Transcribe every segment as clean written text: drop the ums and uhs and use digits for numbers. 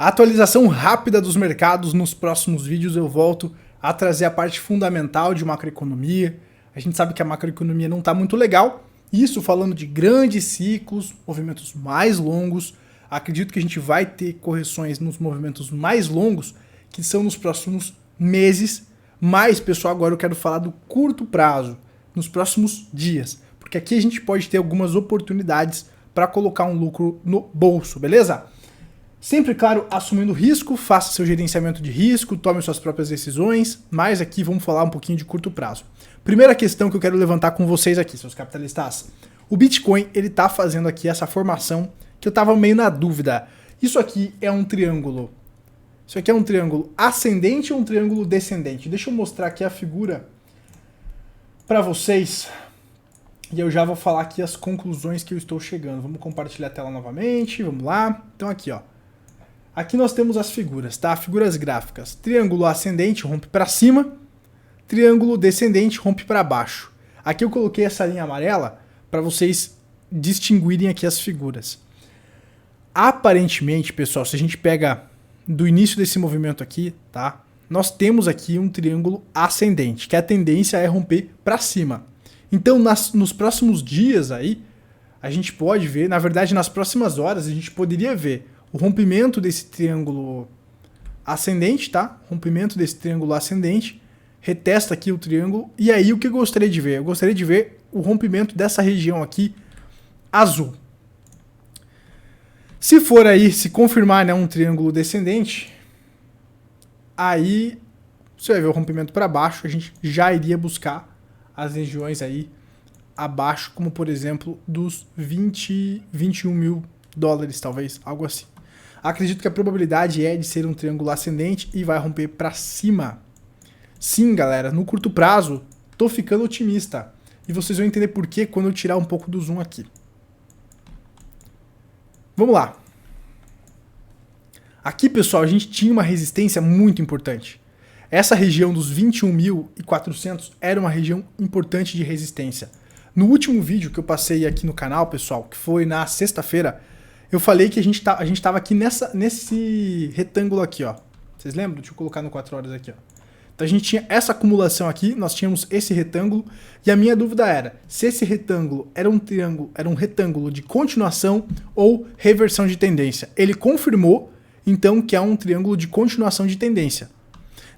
A atualização rápida dos mercados. Nos próximos vídeos eu volto a trazer a parte fundamental de macroeconomia. A gente sabe que a macroeconomia não está muito legal. Isso falando de grandes ciclos, movimentos mais longos. Acredito que a gente vai ter correções nos movimentos mais longos, que são nos próximos meses. Mas, pessoal, agora eu quero falar do curto prazo, nos próximos dias. Porque aqui a gente pode ter algumas oportunidades para colocar um lucro no bolso, beleza? Sempre, claro, assumindo risco, faça seu gerenciamento de risco, tome suas próprias decisões, mas aqui vamos falar um pouquinho de curto prazo. Primeira questão que eu quero levantar com vocês aqui, seus capitalistas. O Bitcoin, ele tá fazendo aqui essa formação que eu tava meio na dúvida. Isso aqui é um triângulo. Isso aqui é um triângulo ascendente ou um triângulo descendente? Deixa eu mostrar aqui a figura para vocês. E eu já vou falar aqui as conclusões que eu estou chegando. Vamos compartilhar a tela novamente, vamos lá. Então aqui, ó. Aqui nós temos as figuras, tá? Figuras gráficas. Triângulo ascendente rompe para cima, triângulo descendente rompe para baixo. Aqui eu coloquei essa linha amarela para vocês distinguirem aqui as figuras. Aparentemente, pessoal, se a gente pega do início desse movimento aqui, tá? Nós temos aqui um triângulo ascendente, que a tendência é romper para cima. Então, nos próximos dias aí, a gente pode ver, na verdade, nas próximas horas, a gente poderia ver o rompimento desse triângulo ascendente, tá? Rompimento desse triângulo ascendente, retesta aqui o triângulo, e aí o que eu gostaria de ver? Eu gostaria de ver o rompimento dessa região aqui, azul. Se for aí, se confirmar, né, um triângulo descendente, aí você vai ver o rompimento para baixo, a gente já iria buscar as regiões aí abaixo, como por exemplo dos 21 mil dólares, talvez, algo assim. Acredito que a probabilidade é de ser um triângulo ascendente e vai romper para cima. Sim, galera, no curto prazo, tô ficando otimista. E vocês vão entender por quê quando eu tirar um pouco do zoom aqui. Vamos lá. Aqui, pessoal, a gente tinha uma resistência muito importante. Essa região dos 21.400 era uma região importante de resistência. No último vídeo que eu passei aqui no canal, pessoal, que foi na sexta-feira, eu falei que a gente tava aqui nesse retângulo aqui, ó. Vocês lembram? Deixa eu colocar no 4 horas aqui, ó. Então a gente tinha essa acumulação aqui, nós tínhamos esse retângulo, e a minha dúvida era se esse retângulo era um retângulo de continuação ou reversão de tendência. Ele confirmou, então, que é um triângulo de continuação de tendência.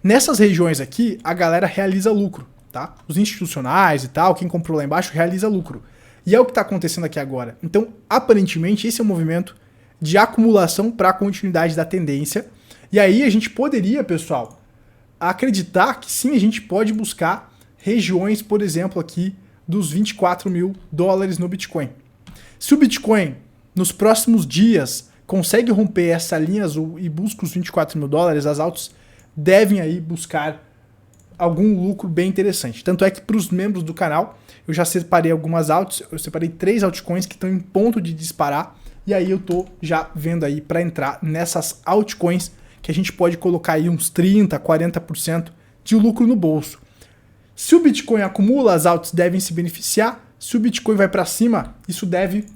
Nessas regiões aqui, a galera realiza lucro, tá? Os institucionais e tal, quem comprou lá embaixo realiza lucro. E é o que está acontecendo aqui agora. Então, aparentemente, esse é um movimento de acumulação para a continuidade da tendência. E aí a gente poderia, pessoal, acreditar que sim, a gente pode buscar regiões, por exemplo, aqui dos 24 mil dólares no Bitcoin. Se o Bitcoin, nos próximos dias, consegue romper essa linha azul e busca os 24 mil dólares, as altas devem aí buscar algum lucro bem interessante. Tanto é que para os membros do canal, eu já separei algumas altas, eu separei 3 altcoins que estão em ponto de disparar, e aí eu tô já vendo aí para entrar nessas altcoins que a gente pode colocar aí uns 30%, 40% de lucro no bolso. Se o Bitcoin acumula, as altas devem se beneficiar. Se o Bitcoin vai para cima, isso deve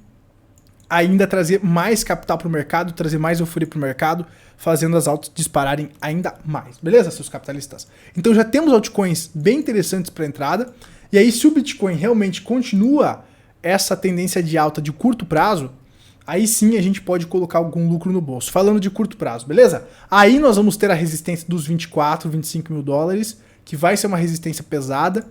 ainda trazer mais capital para o mercado, trazer mais euforia para o mercado, fazendo as altas dispararem ainda mais. Beleza, seus capitalistas? Então já temos altcoins bem interessantes para entrada. E aí, se o Bitcoin realmente continua essa tendência de alta de curto prazo, aí sim a gente pode colocar algum lucro no bolso. Falando de curto prazo, beleza? Aí nós vamos ter a resistência dos 24, 25 mil dólares, que vai ser uma resistência pesada.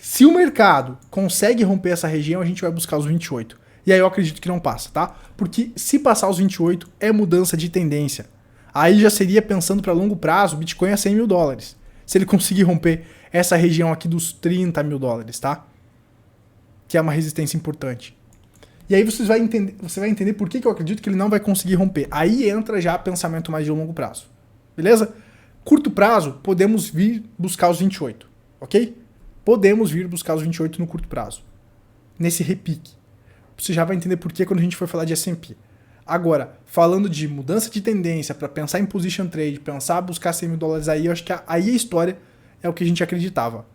Se o mercado consegue romper essa região, a gente vai buscar os 28. E aí eu acredito que não passa, tá? Porque se passar os 28, é mudança de tendência. Aí já seria pensando para longo prazo, o Bitcoin é 100 mil dólares. Se ele conseguir romper essa região aqui dos 30 mil dólares, tá? Que é uma resistência importante. E aí você vai entender por que eu acredito que ele não vai conseguir romper. Aí entra já pensamento mais de longo prazo. Beleza? Curto prazo, podemos vir buscar os 28, ok? Podemos vir buscar os 28 no curto prazo. Nesse repique. Você já vai entender por que quando a gente for falar de S&P. Agora, falando de mudança de tendência, para pensar em position trade, pensar buscar 100 mil dólares aí, eu acho que aí a história é o que a gente acreditava.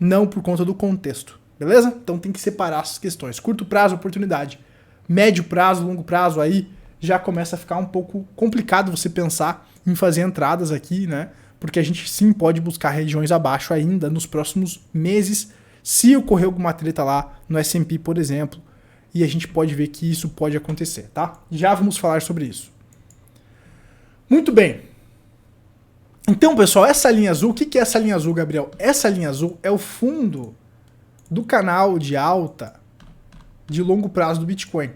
Não por conta do contexto. Beleza? Então tem que separar essas questões. Curto prazo, oportunidade. Médio prazo, longo prazo aí, já começa a ficar um pouco complicado você pensar em fazer entradas aqui, né? Porque a gente sim pode buscar regiões abaixo ainda nos próximos meses, se ocorrer alguma treta lá no S&P, por exemplo, e a gente pode ver que isso pode acontecer, tá? Já vamos falar sobre isso. Muito bem. Então, pessoal, essa linha azul, o que é essa linha azul, Gabriel? Essa linha azul é o fundo do canal de alta de longo prazo do Bitcoin.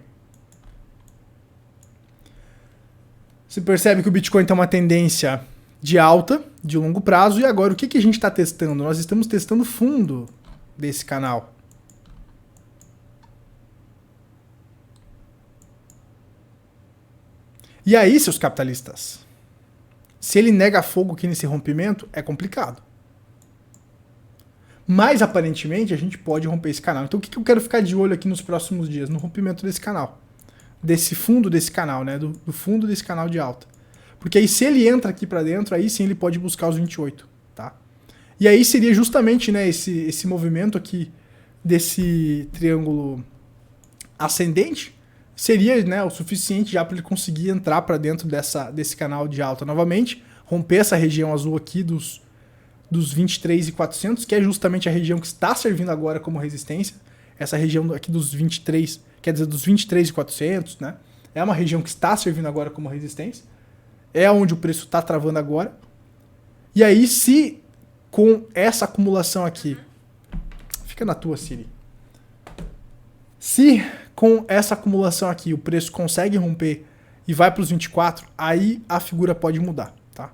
Você percebe que o Bitcoin tem uma tendência de alta, de longo prazo, e agora o que a gente está testando? Nós estamos testando o fundo desse canal. E aí, seus capitalistas, se ele nega fogo aqui nesse rompimento, é complicado. Mas, aparentemente, a gente pode romper esse canal. Então, o que eu quero ficar de olho aqui nos próximos dias? No rompimento desse canal. Desse fundo desse canal, né? Do fundo desse canal de alta. Porque aí, se ele entra aqui pra dentro, aí sim ele pode buscar os 28, tá? E aí seria justamente, né, esse movimento aqui desse triângulo ascendente seria, né, o suficiente já para ele conseguir entrar para dentro desse canal de alta novamente, romper essa região azul aqui dos 23.400, que é justamente a região que está servindo agora como resistência. Essa região aqui dos 23, quer dizer, dos 23.400, né? É uma região que está servindo agora como resistência. É onde o preço está travando agora. E aí, se com essa acumulação aqui, fica na tua, Siri. Se com essa acumulação aqui o preço consegue romper e vai para os 24, aí a figura pode mudar, tá?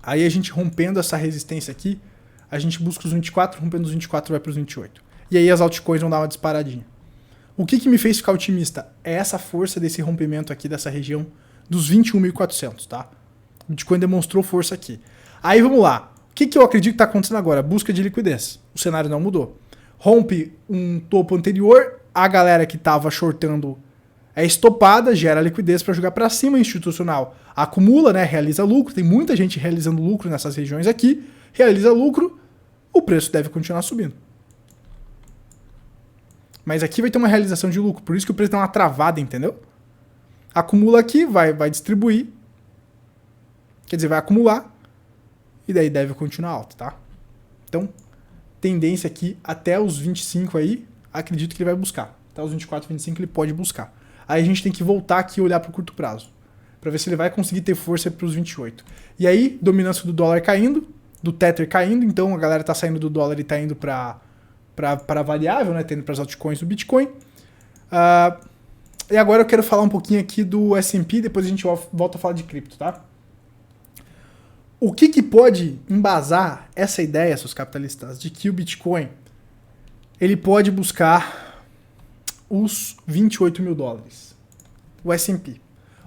Aí a gente rompendo essa resistência aqui, a gente busca os 24, rompendo os 24 vai para os 28. E aí as altcoins vão dar uma disparadinha. O que me fez ficar otimista é essa força desse rompimento aqui dessa região dos 21.400, tá? O Bitcoin demonstrou força aqui. Aí vamos lá. O que eu acredito que está acontecendo agora? Busca de liquidez. O cenário não mudou. Rompe um topo anterior, a galera que estava shortando é estopada, gera liquidez para jogar para cima, institucional acumula, né, realiza lucro, tem muita gente realizando lucro nessas regiões aqui, realiza lucro, o preço deve continuar subindo. Mas aqui vai ter uma realização de lucro, por isso que o preço dá uma travada, entendeu? Acumula aqui, vai distribuir, quer dizer, vai acumular, e daí deve continuar alto, tá? Então, tendência aqui até os 25 aí, acredito que ele vai buscar. Até os 24, 25 ele pode buscar. Aí a gente tem que voltar aqui e olhar para o curto prazo, para ver se ele vai conseguir ter força para os 28. E aí, dominância do dólar caindo, do Tether caindo, então a galera tá saindo do dólar e tá indo para variável, né, tendo para as altcoins do Bitcoin. E agora eu quero falar um pouquinho aqui do S&P, depois a gente volta a falar de cripto, tá? O que pode embasar essa ideia, seus capitalistas, de que o Bitcoin ele pode buscar os 28 mil dólares? O S&P.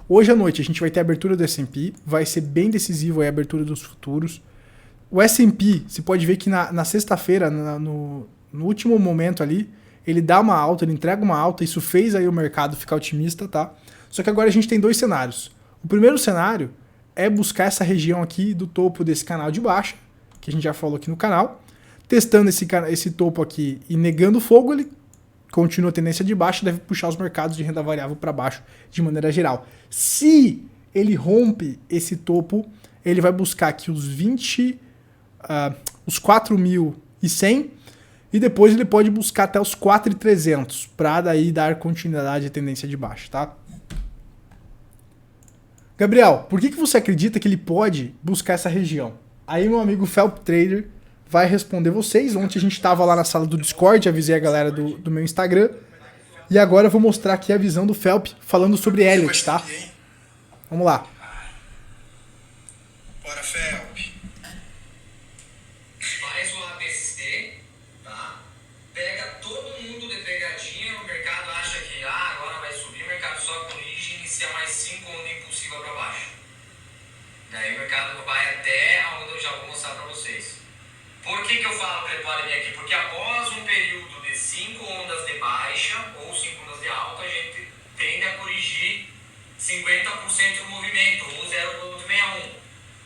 Hoje à noite a gente vai ter a abertura do S&P, vai ser bem decisivo a abertura dos futuros. O S&P, você pode ver que na sexta-feira, no último momento ali, ele dá uma alta, ele entrega uma alta, isso fez aí o mercado ficar otimista, tá? Só que agora a gente tem dois cenários. O primeiro cenário é buscar essa região aqui do topo desse canal de baixa, que a gente já falou aqui no canal, testando esse topo aqui e negando fogo, ele continua a tendência de baixa, deve puxar os mercados de renda variável para baixo de maneira geral. Se ele rompe esse topo, ele vai buscar aqui os 4.100 e depois ele pode buscar até os 4.300 para daí dar continuidade à tendência de baixa, tá? Gabriel, por que você acredita que ele pode buscar essa região? Aí meu amigo Felp Trader vai responder vocês. Ontem a gente estava lá na sala do Discord, avisei a galera do meu Instagram. E agora eu vou mostrar aqui a visão do Felp falando sobre Elliott, tá? Vamos lá. Bora, Felp. Mais um ABC, tá? Pega todo mundo de pegadinha, o mercado acha que agora vai subir, o mercado só corrige e inicia mais 5 ondas impulsivas para baixo. Daí o mercado vai até aonde eu já vou mostrar para vocês. Por que eu falo que ele pode vir aqui? Porque após um período de 5 ondas de baixa ou 5 ondas de alta, a gente tende a corrigir 50% do movimento, ou 0,61.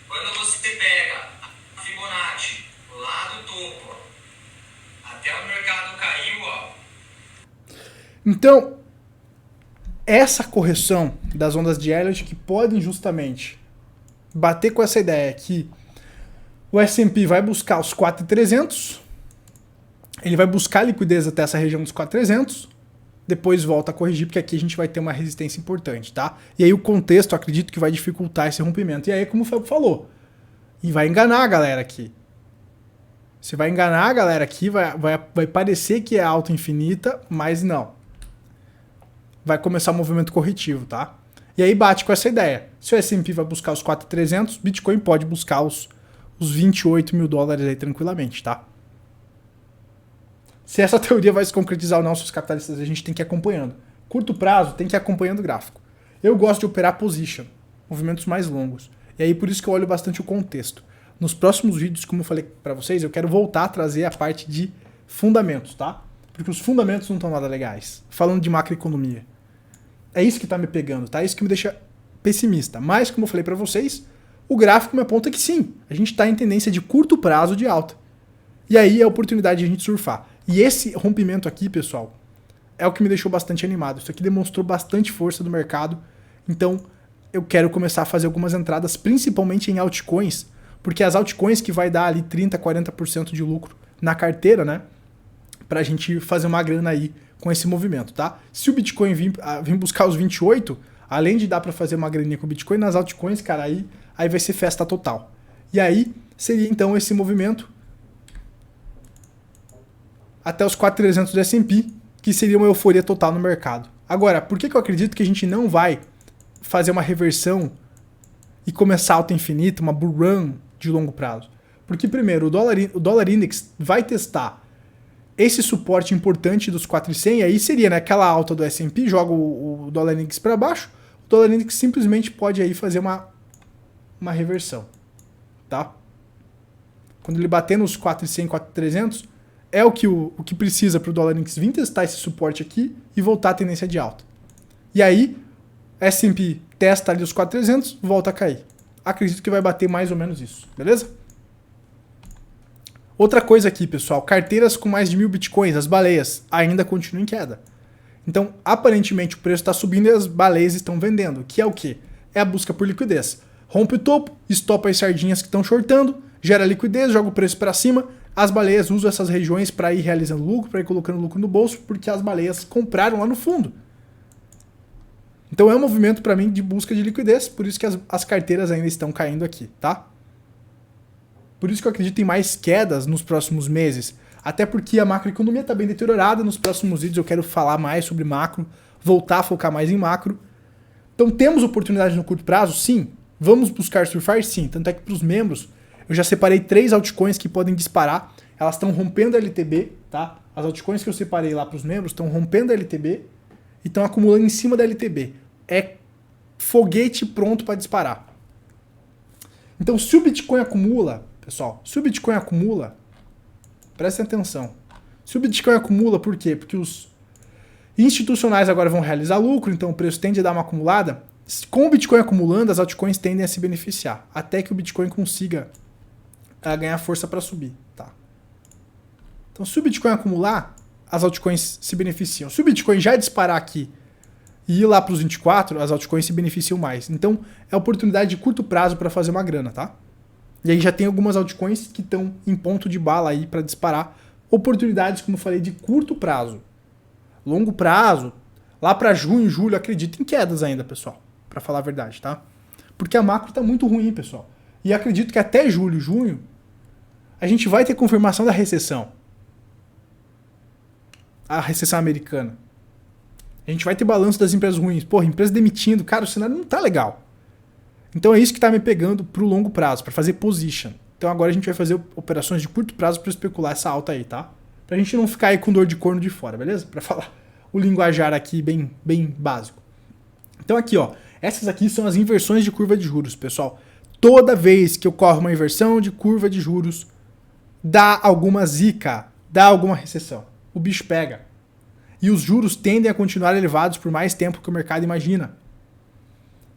Quando você pega a Fibonacci lá do topo, até o mercado caiu, ó. Então, essa correção das ondas de Elliott que podem justamente bater com essa ideia que o S&P vai buscar os 4.300, ele vai buscar liquidez até essa região dos 4.300, depois volta a corrigir, porque aqui a gente vai ter uma resistência importante, tá? E aí o contexto, eu acredito que vai dificultar esse rompimento. E aí, como o Fábio falou, e vai enganar a galera aqui. Você vai enganar a galera aqui, vai parecer que é alta infinita, mas não. Vai começar um movimento corretivo, tá? E aí bate com essa ideia. Se o S&P vai buscar os 4.300, Bitcoin pode buscar os 28 mil dólares aí tranquilamente, tá? Se essa teoria vai se concretizar ou não, os capitalistas, a gente tem que ir acompanhando. Curto prazo, tem que ir acompanhando o gráfico. Eu gosto de operar position, movimentos mais longos. E aí por isso que eu olho bastante o contexto. Nos próximos vídeos, como eu falei para vocês, eu quero voltar a trazer a parte de fundamentos, tá? Porque os fundamentos não estão nada legais. Falando de macroeconomia. É isso que tá me pegando, tá? É isso que me deixa pessimista. Mas, como eu falei para vocês, o gráfico me aponta que sim, a gente está em tendência de curto prazo de alta. E aí é a oportunidade de a gente surfar. E esse rompimento aqui, pessoal, é o que me deixou bastante animado. Isso aqui demonstrou bastante força do mercado. Então, eu quero começar a fazer algumas entradas, principalmente em altcoins, porque as altcoins que vai dar ali 30%, 40% de lucro na carteira, né? Pra gente fazer uma grana aí com esse movimento, tá? Se o Bitcoin vir buscar os 28, além de dar para fazer uma graninha com o Bitcoin, nas altcoins, cara, aí vai ser festa total. E aí seria então esse movimento até os 4.300 do S&P, que seria uma euforia total no mercado. Agora, por que eu acredito que a gente não vai fazer uma reversão e começar alta infinita, uma bull run de longo prazo? Porque primeiro, o dólar index vai testar esse suporte importante dos 4.100, e aí seria, né, aquela alta do S&P, joga o dólar index para baixo, o dólar index simplesmente pode aí fazer uma reversão, tá? Quando ele bater nos 4.100, 4.300, é o que precisa para o dólar index vir testar esse suporte aqui e voltar à tendência de alta. E aí, S&P testa ali os 4.300, volta a cair. Acredito que vai bater mais ou menos isso, beleza? Outra coisa aqui, pessoal, carteiras com mais de 1.000 bitcoins, as baleias, ainda continuam em queda. Então, aparentemente, o preço está subindo e as baleias estão vendendo, que é o quê? É a busca por liquidez. Rompe o topo, estopa as sardinhas que estão shortando, gera liquidez, joga o preço para cima, as baleias usam essas regiões para ir realizando lucro, para ir colocando lucro no bolso, porque as baleias compraram lá no fundo. Então é um movimento para mim de busca de liquidez, por isso que as carteiras ainda estão caindo aqui, tá? Por isso que eu acredito em mais quedas nos próximos meses. Até porque a macroeconomia está bem deteriorada. Nos próximos vídeos eu quero falar mais sobre macro, voltar a focar mais em macro. Então temos oportunidade no curto prazo? Sim. Vamos buscar surfar? Sim. Tanto é que para os membros eu já separei 3 altcoins que podem disparar. Elas estão rompendo a LTB, tá? As altcoins que eu separei lá para os membros estão rompendo a LTB e estão acumulando em cima da LTB. É foguete pronto para disparar. Então se o Bitcoin acumula... Pessoal, se o Bitcoin acumula, prestem atenção. Se o Bitcoin acumula, por quê? Porque os institucionais agora vão realizar lucro, então o preço tende a dar uma acumulada. Com o Bitcoin acumulando, as altcoins tendem a se beneficiar, até que o Bitcoin consiga ganhar força para subir. Tá? Então, se o Bitcoin acumular, as altcoins se beneficiam. Se o Bitcoin já disparar aqui e ir lá para os 24, as altcoins se beneficiam mais. Então, é oportunidade de curto prazo para fazer uma grana, tá? E aí já tem algumas altcoins que estão em ponto de bala aí para disparar. Oportunidades, como eu falei, de curto prazo. Longo prazo, lá para junho, julho, acredito em quedas ainda, pessoal. Para falar a verdade, tá? Porque a macro tá muito ruim, pessoal. E acredito que até julho, junho, a gente vai ter confirmação da recessão. A recessão americana. A gente vai ter balanço das empresas ruins. Porra, empresa demitindo. Cara, o cenário não tá legal. Então é isso que está me pegando para o longo prazo, para fazer position. Então agora a gente vai fazer operações de curto prazo para especular essa alta aí, tá? Pra gente não ficar aí com dor de corno de fora, beleza? Para falar o linguajar aqui bem básico. Então aqui, ó, essas aqui são as inversões de curva de juros, pessoal. Toda vez que ocorre uma inversão de curva de juros, dá alguma zica, dá alguma recessão. O bicho pega. E os juros tendem a continuar elevados por mais tempo que o mercado imagina.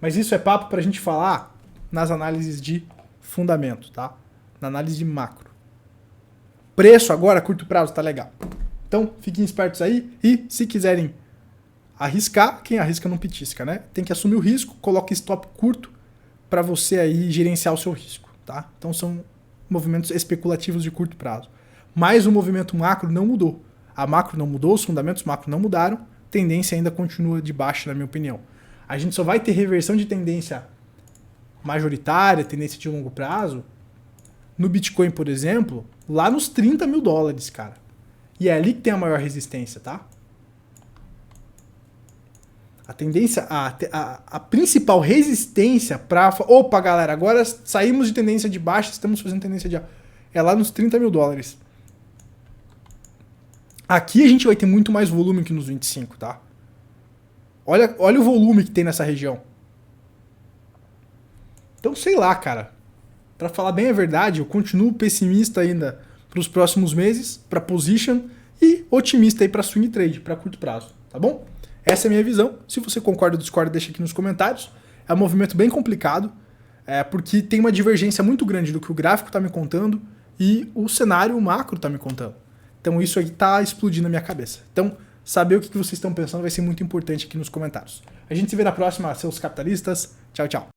Mas isso é papo para a gente falar nas análises de fundamento, tá? Na análise de macro. Preço agora, curto prazo, tá legal. Então, fiquem espertos aí e se quiserem Arriscar, quem arrisca não petisca, né? Tem que assumir o risco, coloca stop curto para você aí gerenciar o seu risco, tá? Então são movimentos especulativos de curto prazo. Mas o movimento macro não mudou. A macro não mudou, os fundamentos macro não mudaram, tendência ainda continua de baixa, na minha opinião. A gente só vai ter reversão de tendência majoritária, tendência de longo prazo, no Bitcoin, por exemplo, lá nos 30 mil dólares, cara. E é ali que tem a maior resistência, tá? A tendência, a principal resistência para... Opa, galera, agora saímos de tendência de baixa, estamos fazendo tendência de alta. É lá nos 30 mil dólares. Aqui a gente vai ter muito mais volume que nos 25, tá? Olha o volume que tem nessa região. Então, sei lá, cara. Pra falar bem a verdade, eu continuo pessimista ainda para os próximos meses, para position, e otimista aí para swing trade, para curto prazo, tá bom? Essa é a minha visão. Se você concorda ou discorda, deixa aqui nos comentários. É um movimento bem complicado, porque tem uma divergência muito grande do que o gráfico está me contando e o cenário macro está me contando. Então isso aí está explodindo na minha cabeça. Então, saber o que vocês estão pensando vai ser muito importante aqui nos comentários. A gente se vê na próxima, seus capitalistas. Tchau, tchau.